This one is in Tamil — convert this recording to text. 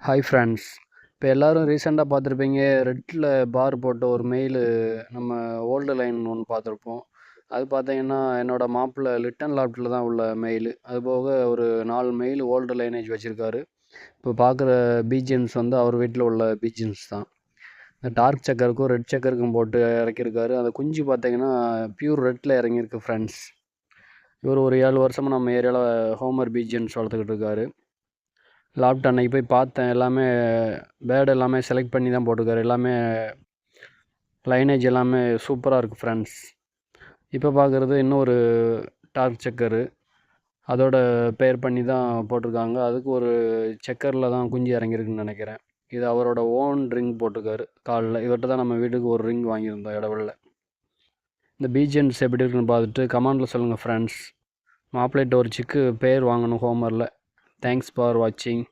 Hi friends. இப்போ எல்லோரும் ரீசெண்டாக பார்த்துருப்பீங்க, ரெட்டில் பார் போட்ட ஒரு மெயிலு நம்ம ஓல்டு லைன் ஒன்று பார்த்துருப்போம். அது பார்த்தீங்கன்னா என்னோடய மாப்பிள்ளை லிட்டன் லாஃப்ட்டில் தான் உள்ள மெயிலு. அதுபோக ஒரு 4 மெயில் ஓல்டு லைனேஜ் வச்சுருக்காரு. இப்போ பார்க்குற பிஜிஎம்ஸ் வந்து அவர் வீட்டில் உள்ள பிஜிஎம்ஸ் தான். இந்த டார்க் செக்கருக்கும் ரெட் செக்கருக்கும் போட்டு இறக்கியிருக்காரு. அந்த குஞ்சு பார்த்தீங்கன்னா பியூர் ரெட்டில் இறங்கியிருக்கு ஃப்ரெண்ட்ஸ். இவர் ஒரு 7 வருஷமாக நம்ம ஏரியாவில் ஹோமர் பிஜிஎம்ஸ் வளர்த்துக்கிட்டு இருக்காரு. லாப்ட் அன்னைக்கு போய் பார்த்தேன். எல்லாமே பேர்டு எல்லாமே செலக்ட் பண்ணி தான் போட்டிருக்காரு. எல்லாமே லைனேஜ் எல்லாமே சூப்பராக இருக்குது ஃப்ரெண்ட்ஸ். இப்போ பார்க்குறது இன்னொரு டார்க் செக்கரு, அதோட பேர் பண்ணி தான் போட்டிருக்காங்க. அதுக்கு ஒரு செக்கரில் தான் குஞ்சு இறங்கியிருக்குன்னு நினைக்கிறேன். இது அவரோட ஓன் ரிங் போட்டிருக்காரு காலில். இவர்கிட்ட தான் நம்ம வீட்டுக்கு ஒரு ரிங் வாங்கியிருந்தோம் இடவெளில். இந்த பிஜிஎன்ஸ் எப்படி இருக்குன்னு பார்த்துட்டு கமெண்டில் சொல்லுங்கள் ஃப்ரெண்ட்ஸ். மாப்பிள்ளைகிட்ட ஒரு சிக்கு பேர் வாங்கணும் ஹோமரில். தேங்க்ஸ் ஃபார் வாட்சிங்.